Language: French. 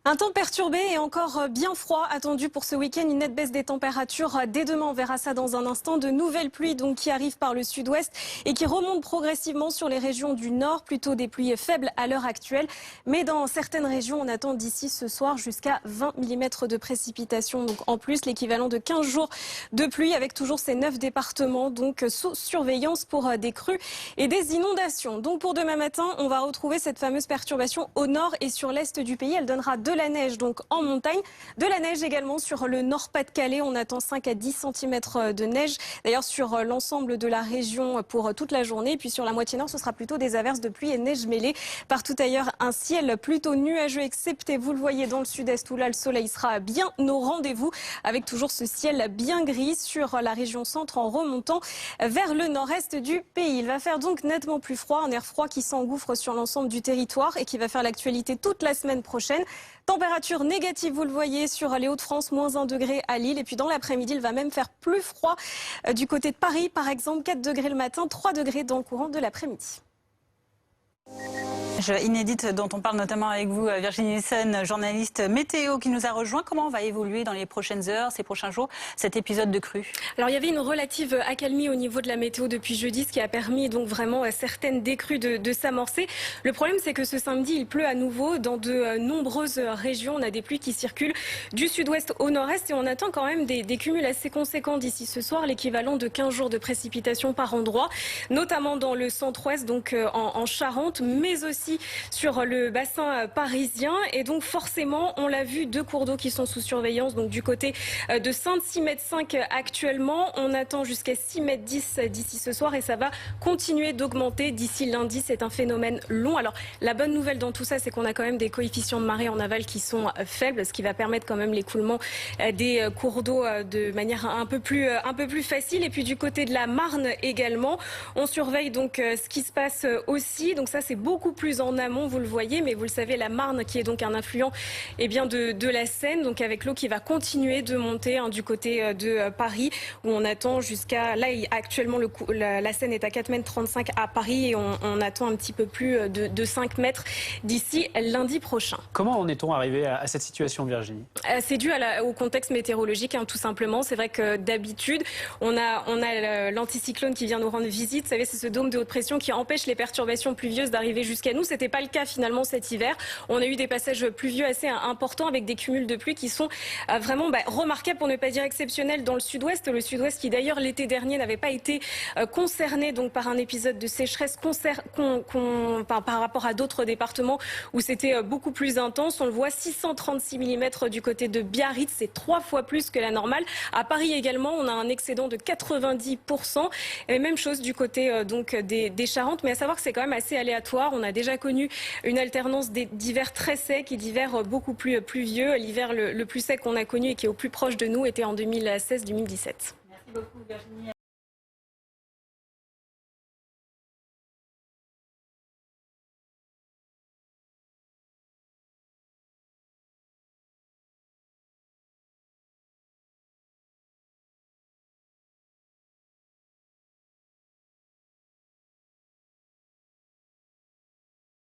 Un temps perturbé et encore bien froid attendu pour ce week-end. Une nette baisse des températures dès demain. On verra ça dans un instant. De nouvelles pluies donc qui arrivent par le sud-ouest et qui remontent progressivement sur les régions du nord. Plutôt des pluies faibles à l'heure actuelle. Mais dans certaines régions, on attend d'ici ce soir jusqu'à 20 mm de précipitations. Donc en plus, l'équivalent de 15 jours de pluie avec toujours ces 9 départements. Donc sous surveillance pour des crues et des inondations. Donc pour demain matin, on va retrouver cette fameuse perturbation au nord et sur l'est du pays. Elle donnera de la neige donc en montagne, de la neige également sur le Nord-Pas-de-Calais. On attend 5 à 10 cm de neige d'ailleurs sur l'ensemble de la région pour toute la journée. Et puis sur la moitié nord, ce sera plutôt des averses de pluie et neige mêlée. Partout ailleurs, un ciel plutôt nuageux, excepté, vous le voyez, dans le sud-est où là le soleil sera bien au rendez-vous avec toujours ce ciel bien gris sur la région centre en remontant vers le nord-est du pays. Il va faire donc nettement plus froid, un air froid qui s'engouffre sur l'ensemble du territoire et qui va faire l'actualité toute la semaine prochaine. Température négative, vous le voyez, sur les Hauts-de-France, moins 1 degré à Lille. Et puis dans l'après-midi, il va même faire plus froid du côté de Paris, par exemple, 4 degrés le matin, 3 degrés dans le courant de l'après-midi. Inédite dont on parle notamment avec vous, Virginie Nissen, journaliste météo qui nous a rejoint. Comment va évoluer dans les prochaines heures, ces prochains jours, cet épisode de crue? Alors il y avait une relative accalmie au niveau de la météo depuis jeudi, ce qui a permis donc vraiment à certaines décrues de s'amorcer. Le problème c'est que ce samedi il pleut à nouveau dans de nombreuses régions. On a des pluies qui circulent du sud-ouest au nord-est et on attend quand même des cumuls assez conséquents d'ici ce soir, l'équivalent de 15 jours de précipitations par endroit, notamment dans le centre-ouest, donc en Charente, mais aussi sur le bassin parisien. Et donc forcément, on l'a vu, 2 cours d'eau qui sont sous surveillance. Donc du côté de Sainte, 6,5 m actuellement. On attend jusqu'à 6,10 m d'ici ce soir et ça va continuer d'augmenter d'ici lundi. C'est un phénomène long. Alors la bonne nouvelle dans tout ça, c'est qu'on a quand même des coefficients de marée en aval qui sont faibles, ce qui va permettre quand même l'écoulement des cours d'eau de manière un peu plus facile. Et puis du côté de la Marne également, on surveille donc ce qui se passe aussi. Donc ça, c'est beaucoup plus en amont, vous le voyez, mais vous le savez, la Marne qui est donc un affluent de la Seine, donc avec l'eau qui va continuer de monter du côté de Paris, où on attend jusqu'à... Là, actuellement, la Seine est à 4,35 m à Paris et on attend un petit peu plus de 5 mètres d'ici lundi prochain. Comment en est-on arrivé à cette situation, Virginie? C'est dû au contexte météorologique, tout simplement. C'est vrai que d'habitude, on a l'anticyclone qui vient nous rendre visite. Vous savez, c'est ce dôme de haute pression qui empêche les perturbations pluvieuses d'arriver jusqu'à nous. C'était pas le cas finalement cet hiver. On a eu des passages pluvieux assez importants avec des cumuls de pluie qui sont vraiment remarquables, pour ne pas dire exceptionnels, dans le sud-ouest. Le sud-ouest qui d'ailleurs l'été dernier n'avait pas été concerné donc par un épisode de sécheresse par rapport à d'autres départements où c'était beaucoup plus intense. On le voit, 636 mm du côté de Biarritz, c'est 3 fois plus que la normale. À Paris également, on a un excédent de 90%. Et même chose du côté donc des Charentes, mais à savoir que c'est quand même assez aléatoire. On a déjà connu une alternance d'hiver très sec et d'hiver beaucoup plus pluvieux. L'hiver le plus sec qu'on a connu et qui est au plus proche de nous était en 2016-2017. Merci beaucoup, Virginie.